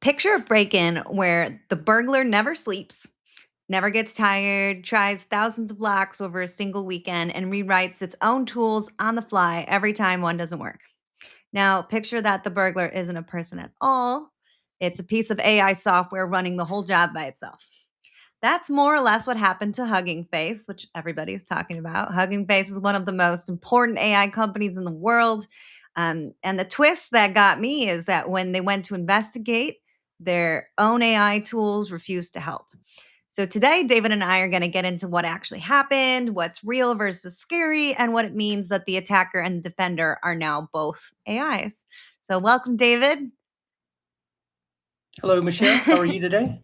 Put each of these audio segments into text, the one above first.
Picture a break-in where the burglar never sleeps, never gets tired, tries thousands of locks over a single weekend, and rewrites its own tools on the fly every time one doesn't work. Now, picture that the burglar isn't a person at all. It's a piece of AI software running the whole job by itself. That's more or less what happened to Hugging Face, which everybody's talking about. Hugging Face is one of the most important AI companies in the world. And the twist that got me is that when they went to investigate, their own AI tools refused to help. So today, David and I are going to get into what actually happened, what's real versus scary, and what it means that the attacker and the defender are now both AIs. So welcome, David. Hello, Michelle. How are you today?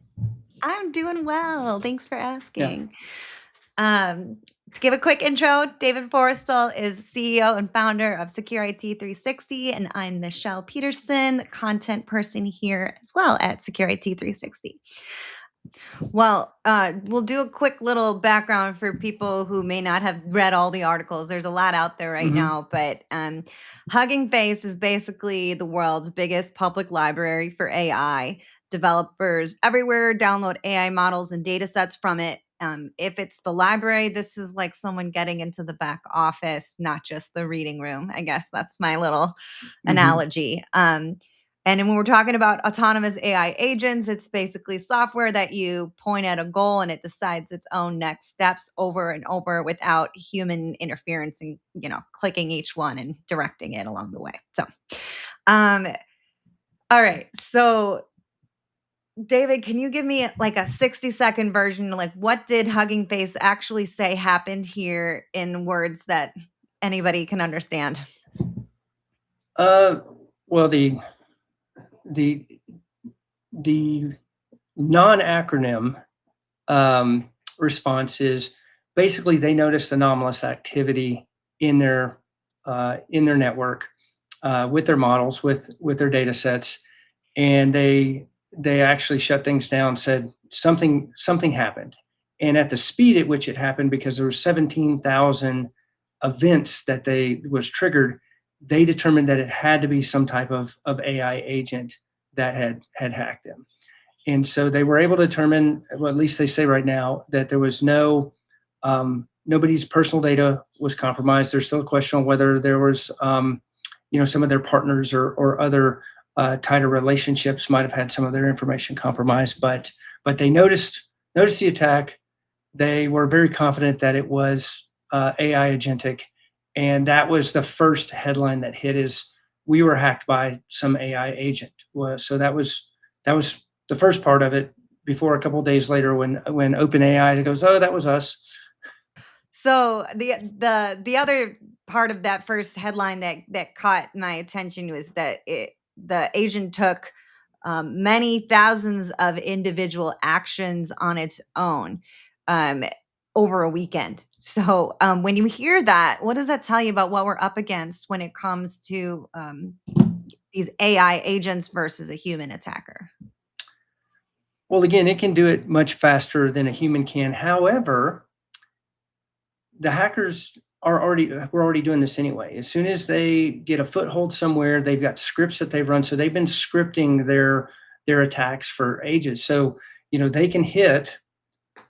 I'm doing well. Thanks for asking. To give a quick intro, David Forrestall is CEO and founder of Secure IT 360, and I'm Michelle Petersen, content person here as well at Secure IT 360. Well, we'll do a quick little background for people who may not have read all the articles. There's a lot out there right now, but Hugging Face is basically the world's biggest public library for AI. Developers everywhere download AI models and data sets from it. If it's the library, this is like someone getting into the back office, not just the reading room. I guess that's my little analogy. And when we're talking about autonomous AI agents, it's basically software that you point at a goal and it decides its own next steps over and over without human interference and, clicking each one and directing it along the way. So, all right. So, David, can you give me like a 60-second version? Like, what did Hugging Face actually say happened here in words that anybody can understand? Well, the non-acronym response is basically they noticed anomalous activity in their network with their models, with their data sets, and they actually shut things down, said something happened. And at the speed at which it happened, because there were 17,000 events that was triggered, they determined that it had to be some type of AI agent that had hacked them. And so they were able to determine, well, at least they say right now, that there was nobody's personal data was compromised. There's still a question on whether there was, some of their partners or other tighter relationships might have had some of their information compromised. But they noticed the attack. They were very confident that it was AI agentic. And that was the first headline that hit is we were hacked by some AI agent. So that was the first part of it before a couple of days later when OpenAI goes, oh, that was us. So the other part of that first headline that caught my attention was that the agent took many thousands of individual actions on its own over a weekend. So when you hear that, what does that tell you about what we're up against when it comes to these AI agents versus a human attacker? Well, again, it can do it much faster than a human can. However, the hackers were already doing this anyway. As soon as they get a foothold somewhere, they've got scripts that they've run. So they've been scripting their attacks for ages. So, they can get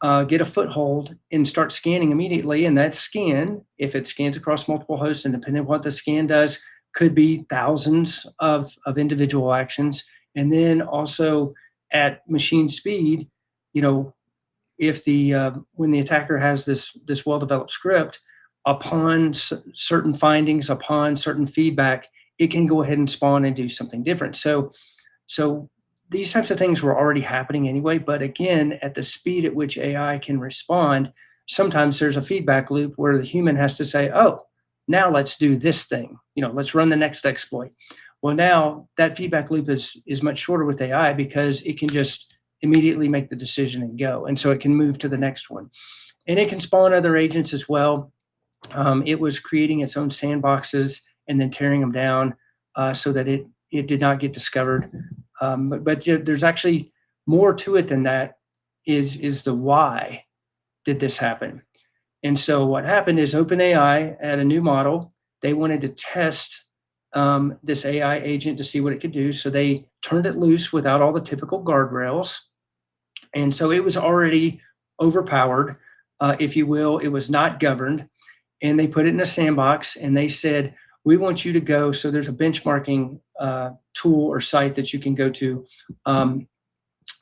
a foothold and start scanning immediately. And that scan, if it scans across multiple hosts, and depending on what the scan does, could be thousands of individual actions. And then also at machine speed, if when the attacker has this well-developed script, upon certain findings, upon certain feedback, it can go ahead and spawn and do something different. So these types of things were already happening anyway, but again, at the speed at which AI can respond, sometimes there's a feedback loop where the human has to say, oh, now let's do this thing. Let's run the next exploit. Well, now that feedback loop is much shorter with AI because it can just immediately make the decision and go. And so it can move to the next one. And it can spawn other agents as well. It was creating its own sandboxes and then tearing them down so that it did not get discovered. But there's actually more to it than that is the why did this happen. And so what happened is OpenAI had a new model. They wanted to test this AI agent to see what it could do. So they turned it loose without all the typical guardrails. And so it was already overpowered, if you will. It was not governed. And they put it in a sandbox and they said, we want you to go. So there's a benchmarking tool or site that you can go to.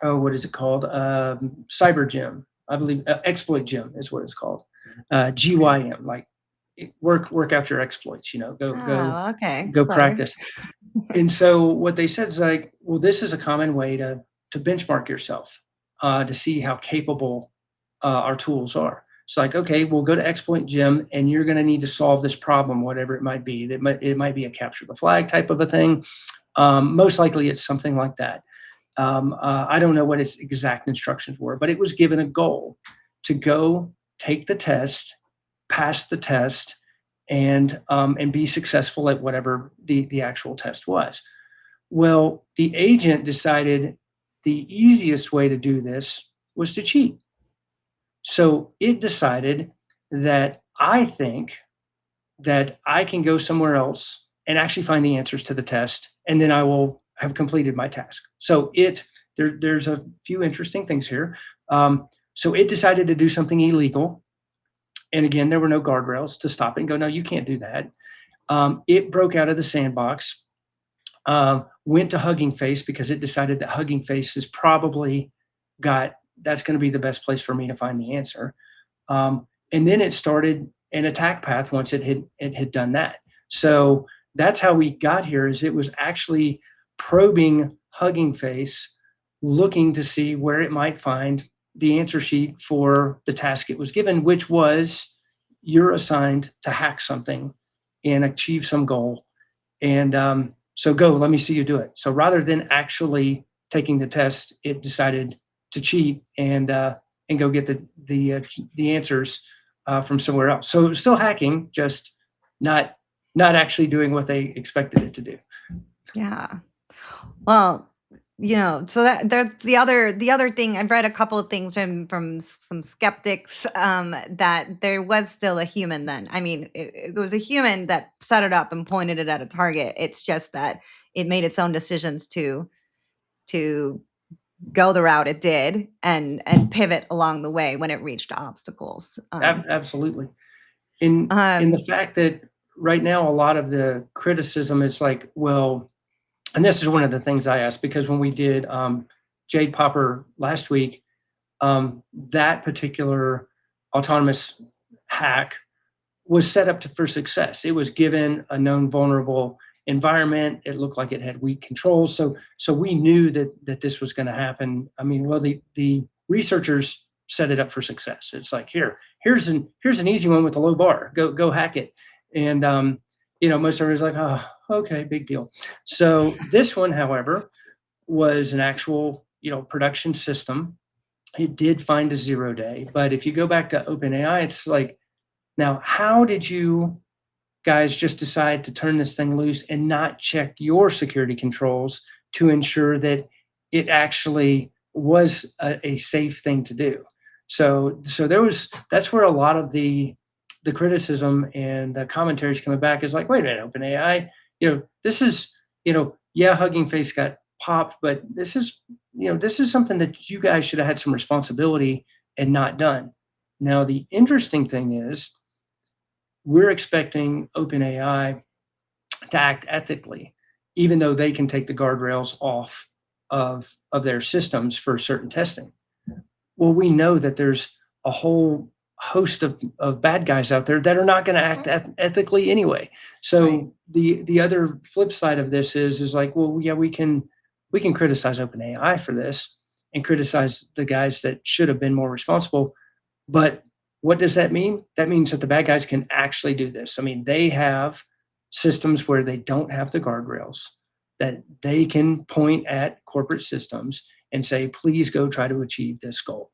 What is it called? Cyber Gym, I believe. Exploit Gym is what it's called. GYM, like work out your exploits. Okay. Go Clever. practice. And so what they said is like, well, this is a common way to benchmark yourself, to see how capable our tools are. It's like, okay, we'll go to Exploit Gym and you're going to need to solve this problem, whatever it might be. It might be a capture the flag type of a thing. Most likely it's something like that. I don't know what its exact instructions were, but it was given a goal to go take the test, pass the test, and be successful at whatever the actual test was. Well, the agent decided the easiest way to do this was to cheat. So it decided that I think that I can go somewhere else and actually find the answers to the test, and then I will have completed my task. So there's a few interesting things here. So it decided to do something illegal. And again, there were no guardrails to stop it and go, no, you can't do that. It broke out of the sandbox, went to Hugging Face because it decided that Hugging Face is probably that's going to be the best place for me to find the answer. And then it started an attack path once it had done that. So that's how we got here, is it was actually probing Hugging Face, looking to see where it might find the answer sheet for the task it was given, which was you're assigned to hack something and achieve some goal. And so go, let me see you do it. So rather than actually taking the test, it decided to cheat and go get the answers from somewhere else. So it was still hacking, just not actually doing what they expected it to do. Yeah. Well, so that there's the other thing. I've read a couple of things from some skeptics, that there was still a human then. I mean, there was a human that set it up and pointed it at a target. It's just that it made its own decisions to go the route it did and pivot along the way when it reached obstacles. Absolutely. In the fact that right now a lot of the criticism is like, well, and this is one of the things I asked, because when we did Jade Popper last week, that particular autonomous hack was set up for success. It was given a known vulnerable environment. It looked like it had weak controls. So we knew that this was going to happen. I mean, well, the researchers set it up for success. It's like, here's an easy one with a low bar. Go hack it. And most everybody's like, oh, okay, big deal. So this one, however, was an actual production system. It did find a 0 day, but if you go back to OpenAI, it's like, now how did you guys just decide to turn this thing loose and not check your security controls to ensure that it actually was a safe thing to do? So that's where a lot of the criticism and the commentary is coming back, is like, wait a minute, OpenAI, this is, Hugging Face got popped, but this is something that you guys should have had some responsibility and not done. Now, the interesting thing is, we're expecting OpenAI to act ethically, even though they can take the guardrails off of their systems for certain testing. Well, we know that there's a whole host of bad guys out there that are not going to act ethically anyway. So right. The other flip side of this is like, well, yeah, we can criticize OpenAI for this and criticize the guys that should have been more responsible, but what does that mean? That means that the bad guys can actually do this. I mean, they have systems where they don't have the guardrails, that they can point at corporate systems and say, please go try to achieve this goal.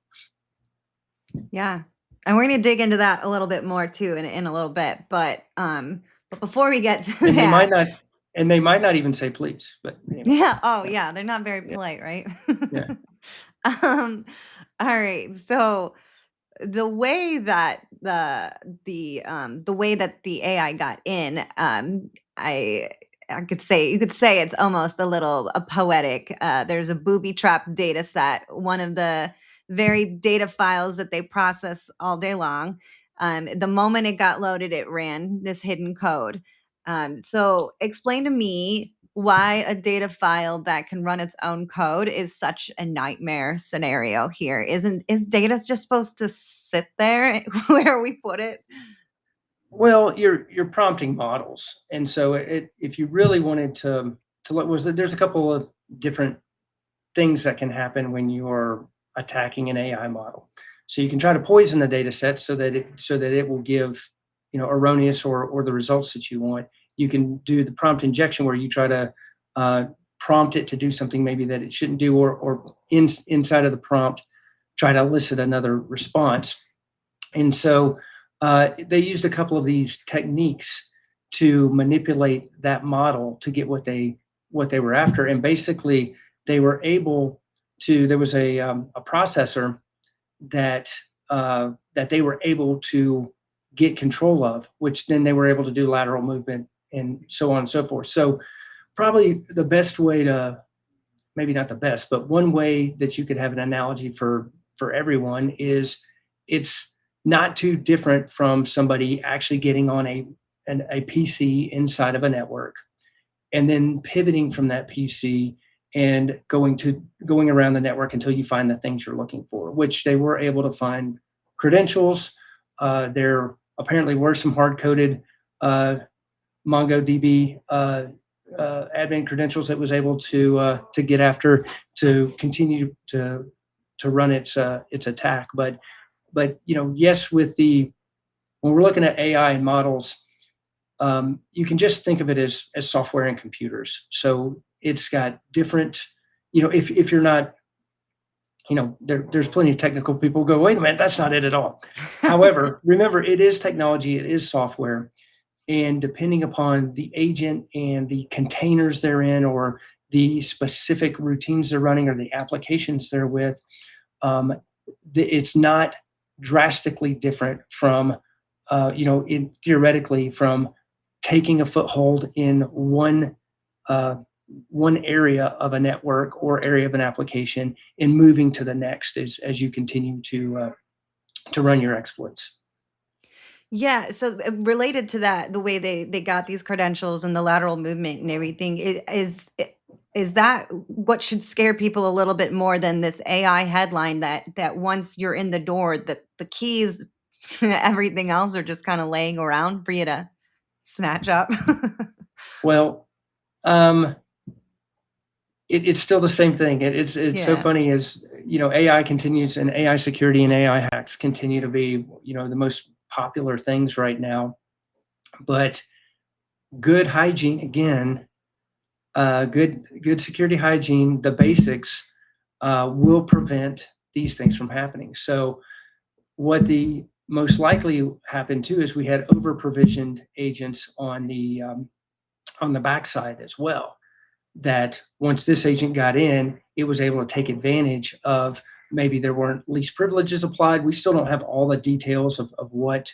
Yeah. And we're going to dig into that a little bit more too in a little bit. But before we get to that. They might not even say please. But anyway. Yeah. Oh, yeah. They're not very polite, right? Yeah. All right. So the way that the way that the AI got in, you could say it's almost a poetic. There's a booby-trapped data set, one of the very data files that they process all day long. The moment it got loaded, it ran this hidden code. So explain to me why a data file that can run its own code is such a nightmare scenario here. Is data just supposed to sit there where we put it? Well, you're prompting models, and so if you really wanted to look, there's a couple of different things that can happen when you're attacking an AI model. So you can try to poison the data set so that it will give, erroneous or the results that you want. You can do the prompt injection where you try to prompt it to do something maybe that it shouldn't do, or inside of the prompt try to elicit another response. And so they used a couple of these techniques to manipulate that model to get what they were after. And basically, they were able to. There was a processor that they were able to get control of, which then they were able to do lateral movement and so on and so forth. So probably the best way to, maybe not the best, but one way that you could have an analogy for everyone is, it's not too different from somebody actually getting on a PC inside of a network and then pivoting from that PC and going around the network until you find the things you're looking for, which they were able to find credentials. There apparently were some hard-coded MongoDB admin credentials that was able to get after to continue to run its attack. But yes, when we're looking at AI and models, you can just think of it as software and computers. So it's got different, if you're not, there's plenty of technical people who go, wait a minute, that's not it at all. However, remember, it is technology, it is software. And depending upon the agent and the containers they're in, or the specific routines they're running, or the applications they're with, it's not drastically different from, theoretically, from taking a foothold in one area of a network or area of an application and moving to the next as you continue to run your exploits. Yeah, so related to that, the way they got these credentials and the lateral movement and everything, is that what should scare people a little bit more than this AI headline that once you're in the door, the keys to everything else are just kind of laying around for you to snatch up? Well, it's still the same thing. It's so Yeah. funny, as AI continues, and AI security and AI hacks continue to be the most popular things right now. But good hygiene, again, good security hygiene, the basics will prevent these things from happening. So what the most likely happened too is we had over provisioned agents on the backside as well, that once this agent got in, it was able to take advantage of, maybe there weren't least privileges applied. We still don't have all the details of what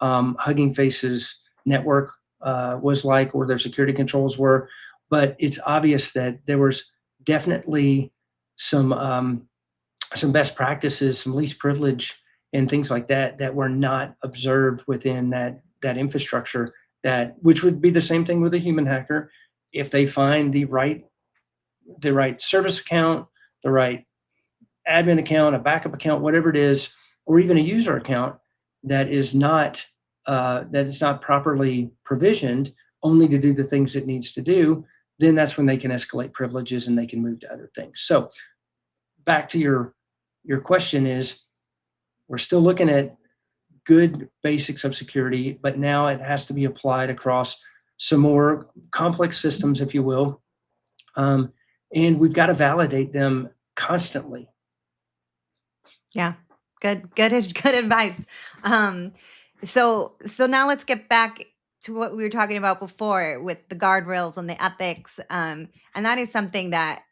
Hugging Face's network was like, or their security controls were, but it's obvious that there was definitely some best practices, some least privilege and things like that were not observed within that infrastructure, which would be the same thing with a human hacker. If they find the right service account, the right admin account, a backup account, whatever it is, or even a user account that is not properly provisioned, only to do the things it needs to do, then that's when they can escalate privileges and they can move to other things. So back to your question is, we're still looking at good basics of security, but now it has to be applied across some more complex systems, if you will. And we've got to validate them constantly. Yeah. Good advice. So now let's get back to what we were talking about before with the guardrails and the ethics. And that is something that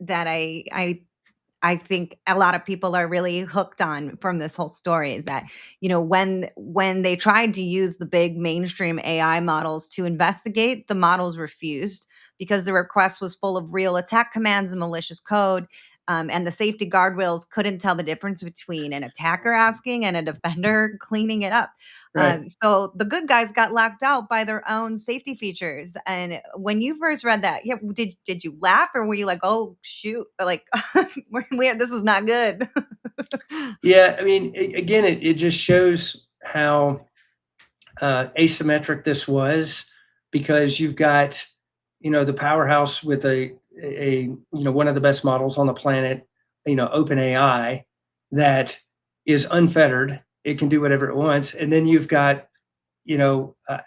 I think a lot of people are really hooked on from this whole story, is that, when they tried to use the big mainstream AI models to investigate, the models refused because the request was full of real attack commands and malicious code. And the safety guardrails couldn't tell the difference between an attacker asking and a defender cleaning it up. Right. So the good guys got locked out by their own safety features. And when you first read that, yeah, did you laugh, or were you like, "Oh shoot, like this is not good"? Yeah, I mean, again, it just shows how asymmetric this was, because you've got, the powerhouse with one of the best models on the planet, OpenAI, that is unfettered. It can do whatever it wants. And then you've got,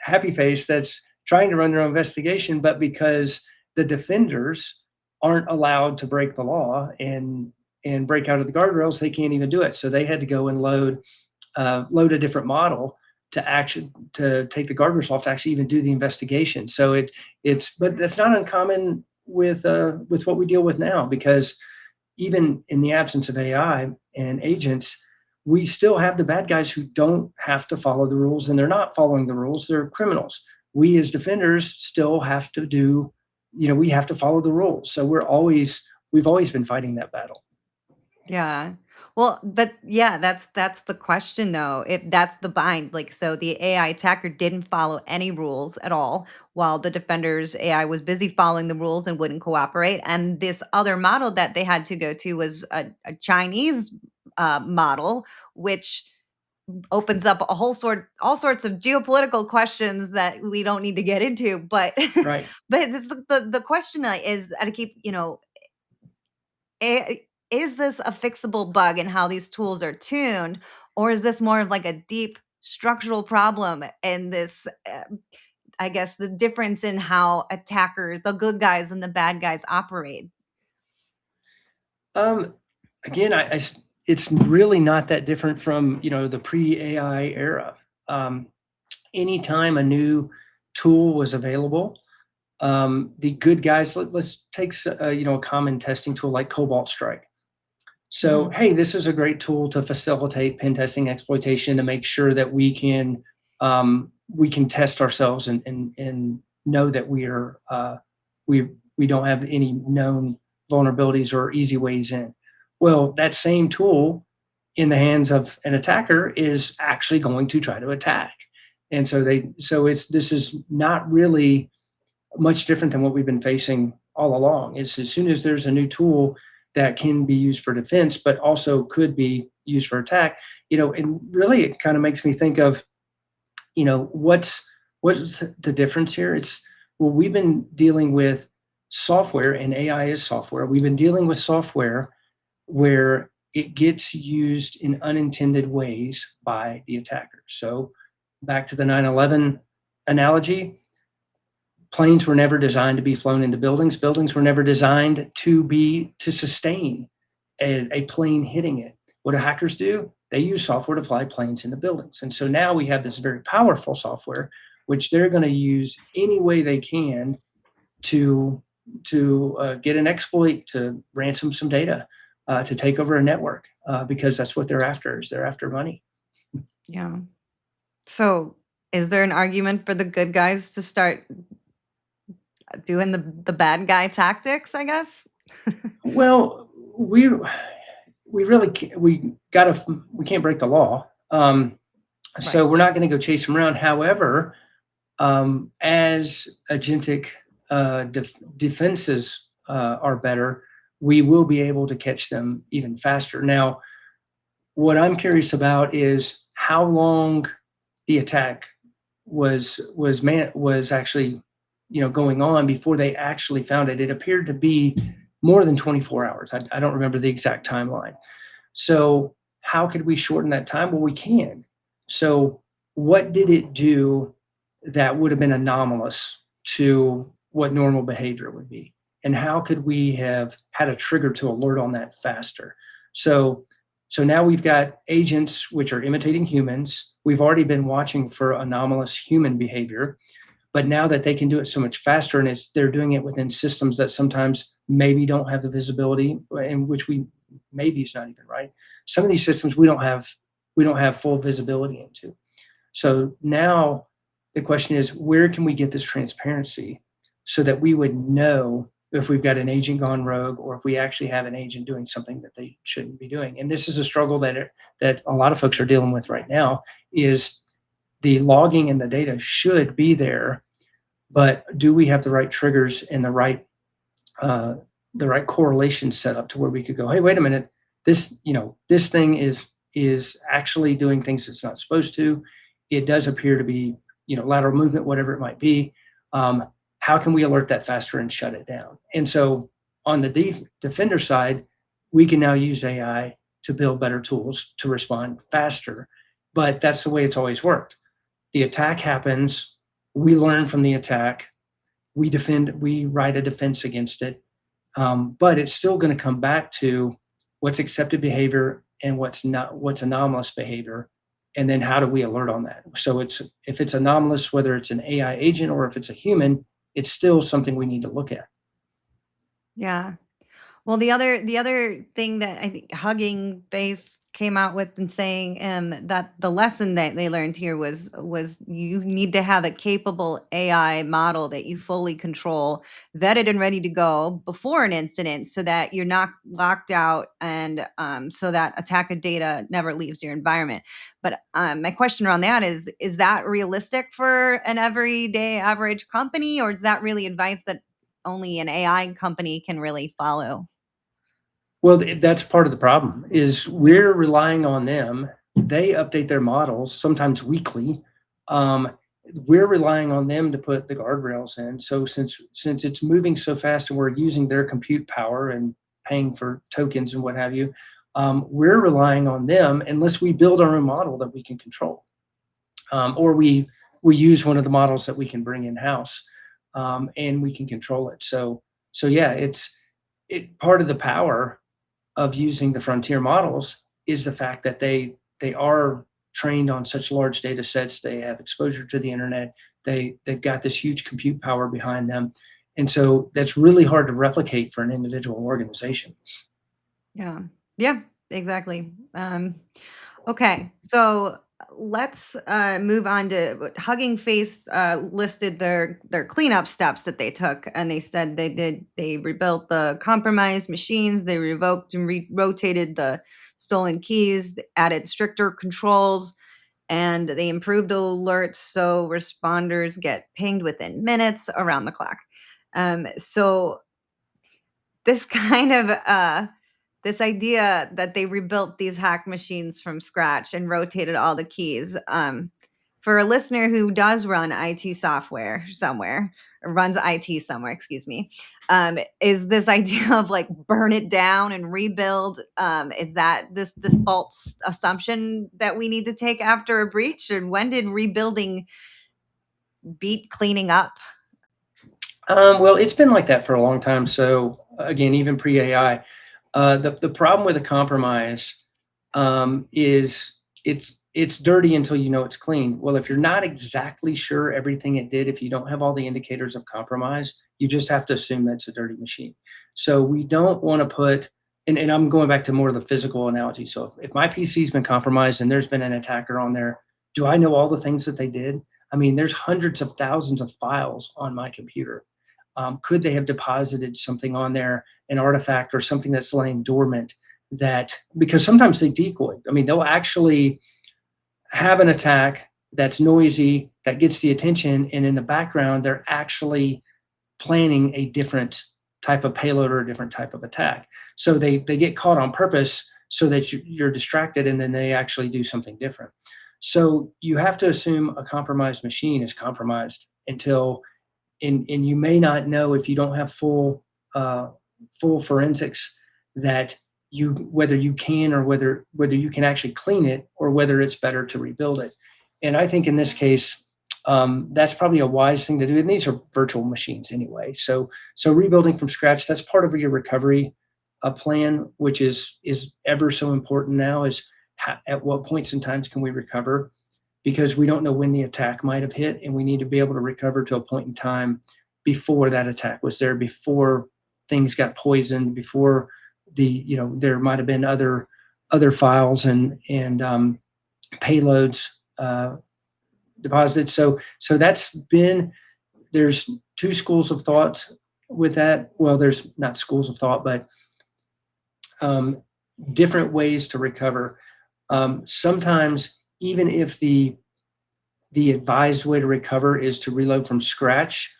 Happy Face that's trying to run their own investigation, but because the defenders aren't allowed to break the law and break out of the guardrails, they can't even do it. So they had to go and load a different model to take the guardrails off to actually even do the investigation. So but that's not uncommon with what we deal with now, because even in the absence of AI and agents, we still have the bad guys who don't have to follow the rules, and they're not following the rules. They're criminals. We as defenders still have to we have to follow the rules. So we've always been fighting that battle. Yeah. Well, but yeah, that's the question though. If that's the bind, like, so the AI attacker didn't follow any rules at all, while the defender's AI was busy following the rules and wouldn't cooperate. And this other model that they had to go to was a Chinese model, which opens up all sorts of geopolitical questions that we don't need to get into. But Right. but the question is, I keep, is this a fixable bug in how these tools are tuned, or is this more of like a deep structural problem in this, I guess, the difference in how the good guys and the bad guys operate? Again, it's really not that different from, the pre-AI era. Anytime a new tool was available, the good guys, let's take a common testing tool like Cobalt Strike. So, hey, this is a great tool to facilitate pen testing exploitation, to make sure that we can test ourselves and know that we don't have any known vulnerabilities or easy ways in. Well, that same tool in the hands of an attacker is actually going to try to attack. And so this is not really much different than what we've been facing all along. It's as soon as there's a new tool that can be used for defense, but also could be used for attack, and really it kind of makes me think of, what's the difference here? We've been dealing with software, and AI is software. We've been dealing with software where it gets used in unintended ways by the attacker. So back to the 9/11 analogy, planes were never designed to be flown into buildings. Buildings were never designed to sustain a plane hitting it. What do hackers do? They use software to fly planes into buildings. And so now we have this very powerful software, which they're going to use any way they can to get an exploit, to ransom some data, to take over a network, because that's what they're after. They're after money. Yeah. So is there an argument for the good guys to start doing the bad guy tactics, I guess? Well, we really we can't break the law. So we're not going to go chase them around. However, as agentic defenses are better, we will be able to catch them even faster. Now, what I'm curious about is how long the attack was actually going on before they actually found it. It appeared to be more than 24 hours. I don't remember the exact timeline. So how could we shorten that time? Well, we can. So what did it do that would have been anomalous to what normal behavior would be? And how could we have had a trigger to alert on that faster? So now we've got agents which are imitating humans. We've already been watching for anomalous human behavior, but now that they can do it so much faster, and they're doing it within systems that sometimes maybe don't have the visibility, in which maybe is not even right. Some of these systems we don't have full visibility into. So now the question is, where can we get this transparency? so that we would know if we've got an agent gone rogue or if we actually have an agent doing something that they shouldn't be doing. And this is a struggle that a lot of folks are dealing with right now, is the logging and the data should be there, but do we have the right triggers and the right correlation set up to where we could go, hey, wait a minute, this thing is actually doing things it's not supposed to. It does appear to be, lateral movement, whatever it might be. How can we alert that faster and shut it down? And so on the defender side, we can now use AI to build better tools to respond faster. But that's the way it's always worked. The attack happens, we learn from the attack, we defend, we write a defense against it. But it's still going to come back to what's accepted behavior and what's anomalous behavior. And then how do we alert on that? So if it's anomalous, whether it's an AI agent or if it's a human, it's still something we need to look at. Yeah. Well, the other thing that I think Hugging Face came out with and saying that the lesson that they learned here was you need to have a capable AI model that you fully control, vetted and ready to go before an incident, so that you're not locked out and so that attack of data never leaves your environment. But my question around that is that realistic for an everyday average company, or is that really advice that only an AI company can really follow? Well, that's part of the problem, is we're relying on them. They update their models sometimes weekly. We're relying on them to put the guardrails in. So since it's moving so fast and we're using their compute power and paying for tokens and what have you, we're relying on them unless we build our own model that we can control, or we use one of the models that we can bring in house, and we can control it. So yeah, part of the power of using the frontier models is the fact that they are trained on such large data sets. They have exposure to the internet. They've got this huge compute power behind them. And so that's really hard to replicate for an individual organization. Yeah. Yeah, exactly. Okay, so let's move on to Hugging Face. Listed their cleanup steps that they took, and they said they rebuilt the compromised machines, they revoked and rotated the stolen keys, added stricter controls, and they improved alerts so responders get pinged within minutes around the clock. So this kind of this idea that they rebuilt these hack machines from scratch and rotated all the keys. For a listener who does run IT software somewhere, or runs IT somewhere, excuse me, is this idea of like burn it down and rebuild? Is that this default assumption that we need to take after a breach? Or when did rebuilding beat cleaning up? Well, it's been like that for a long time. So again, even pre-AI, the problem with a compromise is it's dirty until you know it's clean. Well, if you're not exactly sure everything it did, if you don't have all the indicators of compromise, you just have to assume that's a dirty machine. So we don't want to put, and I'm going back to more of the physical analogy. So if my PC's been compromised and there's been an attacker on there, do I know all the things that they did? I mean, there's hundreds of thousands of files on my computer. Could they have deposited something on there, an artifact or something that's laying dormant, that, because sometimes they decoy. I mean, they'll actually have an attack that's noisy, that gets the attention, and in the background, they're actually planning a different type of payload or a different type of attack. So they get caught on purpose so that you're distracted, and then they actually do something different. So you have to assume a compromised machine is compromised until, and you may not know if you don't have full forensics, that whether you can, or whether you can actually clean it, or whether it's better to rebuild it. And I think in this case, that's probably a wise thing to do. And these are virtual machines anyway. So rebuilding from scratch, that's part of your recovery plan, which is ever so important now, is at what points in times can we recover? Because we don't know when the attack might have hit, and we need to be able to recover to a point in time before that attack was there, before things got poisoned, before there might have been other files and payloads deposited. So that's been there's two schools of thought with that. Well, there's not schools of thought, but different ways to recover. Sometimes, even if the advised way to recover is to reload from scratch,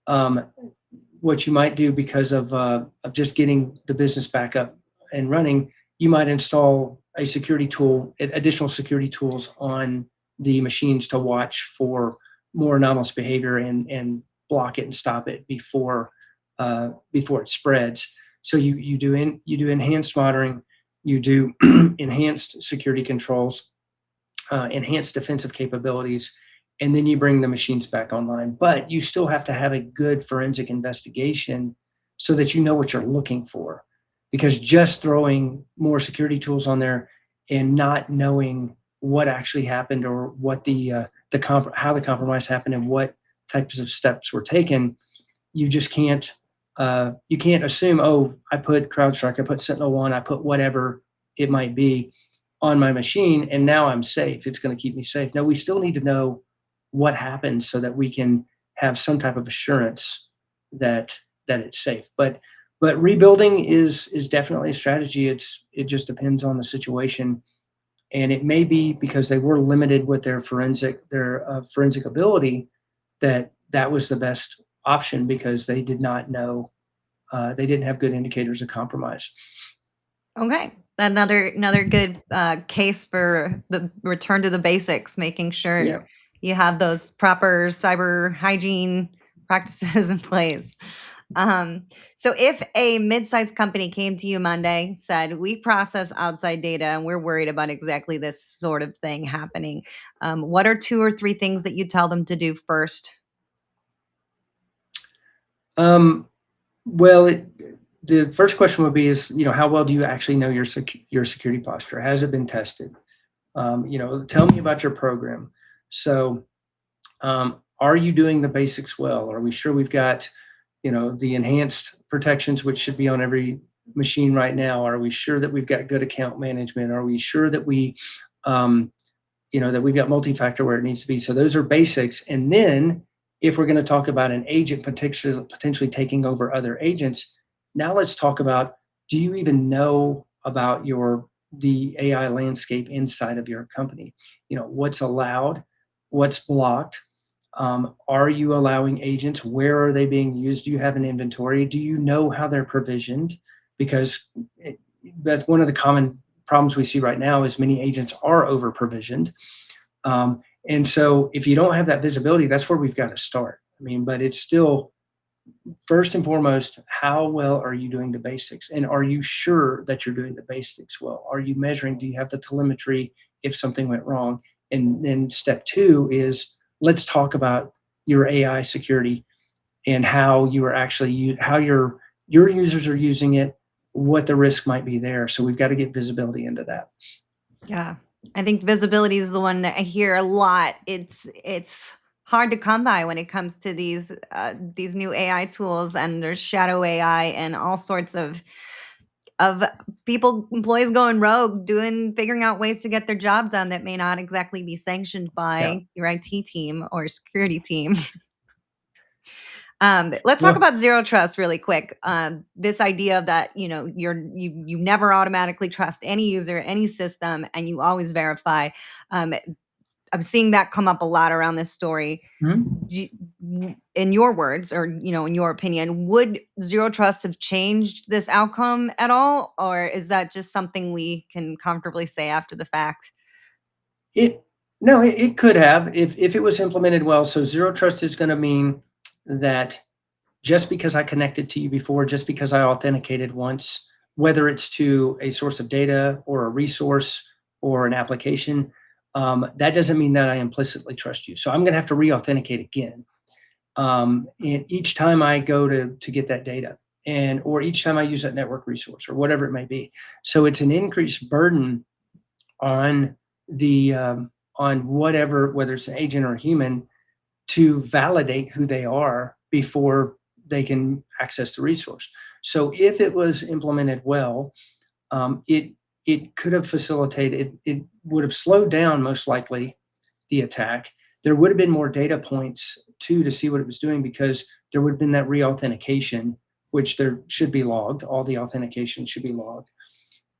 what you might do because of just getting the business back up and running, you might install a security tool, additional security tools on the machines to watch for more anomalous behavior and block it and stop it before it spreads. So you do enhanced monitoring, you do enhanced security controls, enhanced defensive capabilities, and then you bring the machines back online. But you still have to have a good forensic investigation so that you know what you're looking for. Because just throwing more security tools on there and not knowing what actually happened or what how the compromise happened and what types of steps were taken, you just can't you can't assume, oh, I put CrowdStrike, I put SentinelOne, I put whatever it might be on my machine, and now I'm safe. It's going to keep me safe. No, we still need to know what happened so that we can have some type of assurance that it's safe. But rebuilding is definitely a strategy. It just depends on the situation, and it may be because they were limited with their forensic ability that was the best option because they did not know, they didn't have good indicators of compromise. Okay, another good case for the return to the basics, making sure you have those proper cyber hygiene practices in place. So if a mid-sized company came to you Monday, said, we process outside data and we're worried about exactly this sort of thing happening, what are 2 or 3 things that you tell them to do first? Well, the first question would be is, how well do you actually know your security posture? Has it been tested? Tell me about your program. So, are you doing the basics well? Are we sure we've got, the enhanced protections, which should be on every machine right now? Are we sure that we've got good account management? Are we sure that that we've got multi-factor where it needs to be? So those are basics. And then if we're going to talk about an agent potentially taking over other agents, now let's talk about, do you even know about the AI landscape inside of your company? What's allowed, what's blocked? Are you allowing agents? Where are they being used? Do you have an inventory? Do you know how they're provisioned? Because that's one of the common problems we see right now is many agents are over provisioned. And so if you don't have that visibility, that's where we've got to start. But it's still, first and foremost, how well are you doing the basics? And are you sure that you're doing the basics well? Are you measuring? Do you have the telemetry if something went wrong? And then step 2 is, let's talk about your AI security and how you are actually, how your users are using it, what the risk might be there. So we've got to get visibility into that. Yeah, I think visibility is the one that I hear a lot. It's hard to come by when it comes to these new AI tools, and there's shadow AI and all sorts of employees going rogue, figuring out ways to get their job done that may not exactly be sanctioned by your IT team or security team. Let's talk about zero trust really quick. This idea that you never automatically trust any user, any system, and you always verify. I'm seeing that come up a lot around this story. Mm-hmm. In your words, or in your opinion, would zero trust have changed this outcome at all, or is that just something we can comfortably say after the fact? It could have if it was implemented well. So zero trust is going to mean that just because I connected to you before, just because I authenticated once, whether it's to a source of data or a resource or an application, that doesn't mean that I implicitly trust you. So I'm going to have to re-authenticate again. And each time I go to get that data, or each time I use that network resource or whatever it may be. So it's an increased burden on on whatever, whether it's an agent or a human, to validate who they are before they can access the resource. So if it was implemented well, it could have facilitated, it would have slowed down most likely the attack. There would have been more data points 2 to see what it was doing, because there would have been that re-authentication, which there should be logged. All the authentication should be logged.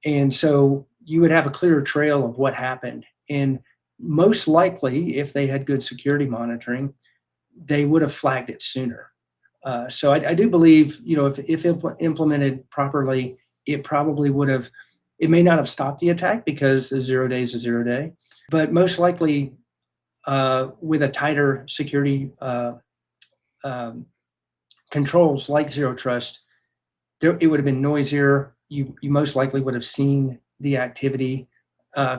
And so you would have a clearer trail of what happened. And most likely, if they had good security monitoring, they would have flagged it sooner. So I do believe, if implemented properly, it probably would have. It may not have stopped the attack, because a 0 day is a 0 day, but most likely, with a tighter security controls like zero trust, it would have been noisier. You most likely would have seen the activity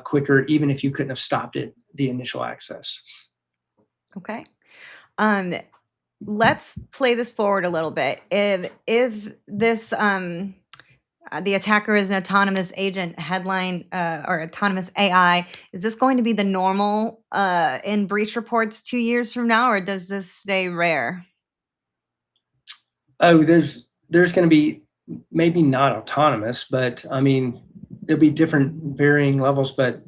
quicker, even if you couldn't have stopped it, the initial access. Okay. Let's play this forward a little bit. If this the attacker is an autonomous agent headline or autonomous AI, is this going to be the normal in breach reports 2 years from now, or does this stay rare? Oh, there's going to be, maybe not autonomous, but I mean, there'll be different varying levels, but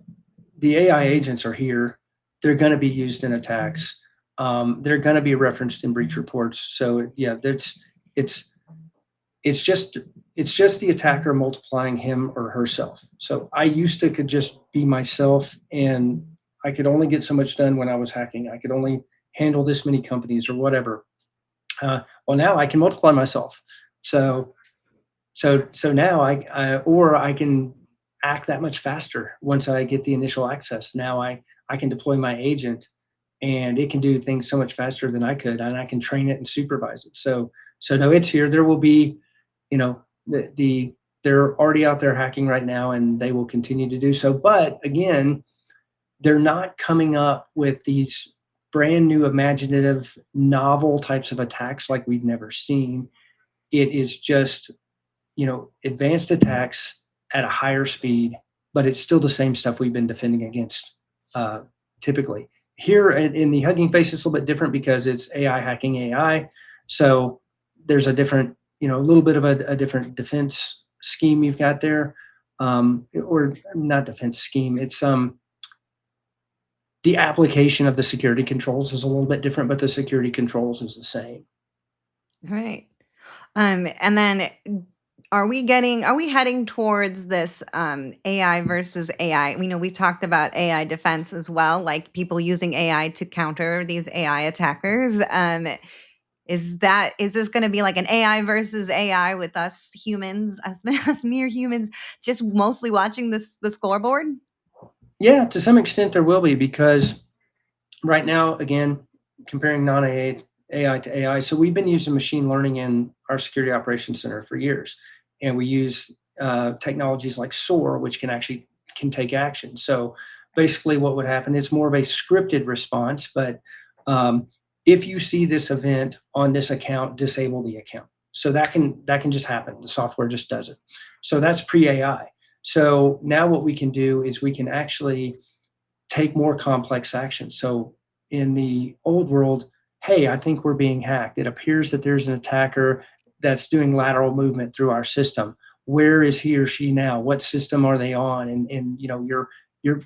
the AI agents are here. They're going to be used in attacks. They're going to be referenced in breach reports. So yeah, it's just the attacker multiplying him or herself. So I used to could just be myself, and I could only get so much done when I was hacking. I could only handle this many companies or whatever. Well, now I can multiply myself. So now I can act that much faster once I get the initial access. Now I can deploy my agent, and it can do things so much faster than I could, and I can train it and supervise it. So no, it's here. There will be, they're already out there hacking right now, and they will continue to do so. But again, they're not coming up with these brand new, imaginative, novel types of attacks like we've never seen. It is just, advanced attacks at a higher speed, but it's still the same stuff we've been defending against typically. Here in the Hugging Face, it's a little bit different because it's AI hacking AI. So there's a different, a little bit of a different defense scheme you've got there, or not defense scheme. It's the application of the security controls is a little bit different, but the security controls is the same. All right. And then are we heading towards this AI versus AI? We know we've talked about AI defense as well, like people using AI to counter these AI attackers. Is this going to be like an AI versus AI with us humans, as mere humans, just mostly watching the scoreboard? Yeah, to some extent there will be, because right now, again, comparing non-AI to AI. So we've been using machine learning in our security operations center for years, and we use technologies like SOAR, which can take action. So basically, what would happen is more of a scripted response, but if you see this event on this account, disable the account. So that can just happen. The software just does it. So that's pre-AI. So now what we can do is we can actually take more complex actions. So in the old world, hey, I think we're being hacked. It appears that there's an attacker that's doing lateral movement through our system. Where is he or she now? What system are they on? And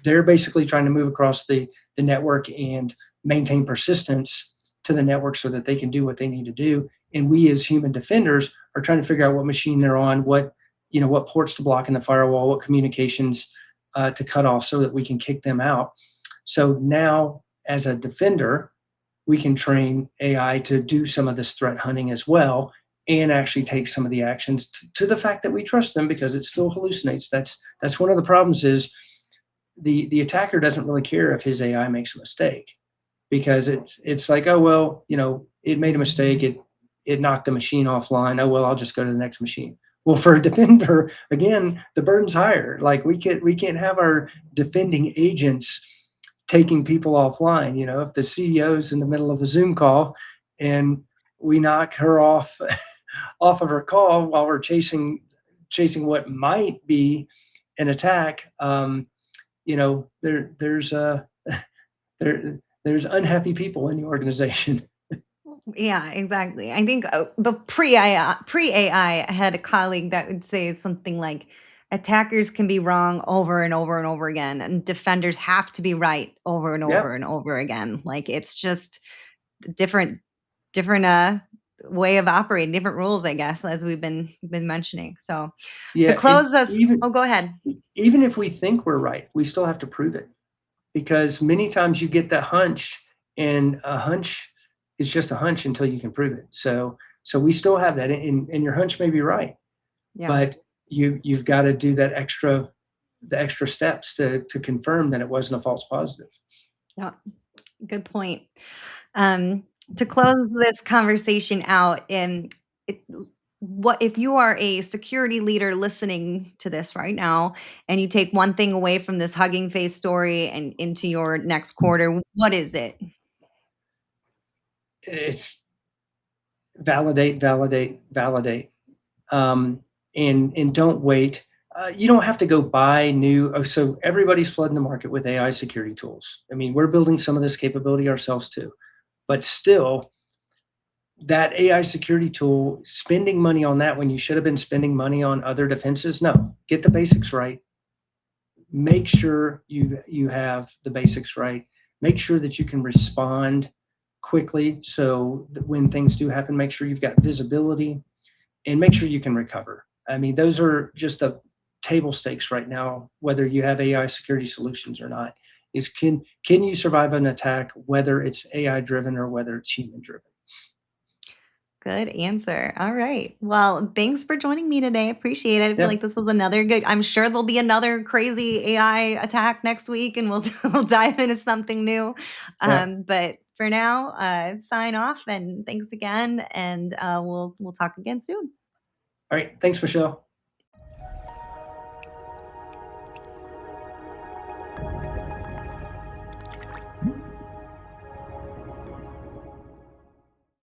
they're basically trying to move across the network and maintain persistence to the network so that they can do what they need to do. And we as human defenders are trying to figure out what machine they're on, what ports to block in the firewall, what communications to cut off so that we can kick them out. So now, as a defender, we can train AI to do some of this threat hunting as well, and actually take some of the actions to the fact that we trust them, because it still hallucinates. That's one of the problems is the attacker doesn't really care if his AI makes a mistake, because it's like, oh, well, it made a mistake. It knocked the machine offline. Oh, well, I'll just go to the next machine. Well, for a defender, again, the burden's higher. Like we can't have our defending agents taking people offline. If the CEO's in the middle of a Zoom call and we knock her off of her call while we're chasing what might be an attack, there's unhappy people in the organization. Yeah, exactly. I think but pre-AI, I had a colleague that would say something like, attackers can be wrong over and over and over again, and defenders have to be right over and Yeah. over and over again. Like it's just different way of operating, different rules, I guess, as we've been mentioning. So to Yeah, and close us, oh, go ahead. even if we think we're right, we still have to prove it, because many times you get that hunch, and a hunch is just a hunch until you can prove it. So we still have that, and your hunch may be right, but you've got to do the extra steps to confirm that it wasn't a false positive. Yeah, good point. To close this conversation out, what if you are a security leader listening to this right now, and you take one thing away from this Hugging Face story and into your next quarter, what is it? It's validate, validate, validate, and don't wait. You don't have to go buy new. So everybody's flooding the market with AI security tools. I mean, we're building some of this capability ourselves too, but still, that AI security tool, spending money on that when you should have been spending money on other defenses. No, get the basics right. Make sure you have the basics right. Make sure that you can respond quickly, so that when things do happen, make sure you've got visibility, and make sure you can recover. I mean, those are just the table stakes right now, whether you have AI security solutions or not, is can you survive an attack, whether it's AI driven or whether it's human driven. Good answer. All right. Well, thanks for joining me today. Appreciate it. I feel Yeah. like this was another good. I'm sure there'll be another crazy AI attack next week, and we'll dive into something new. Yeah. But for now, sign off, and thanks again, and we'll talk again soon. All right. Thanks, Michelle.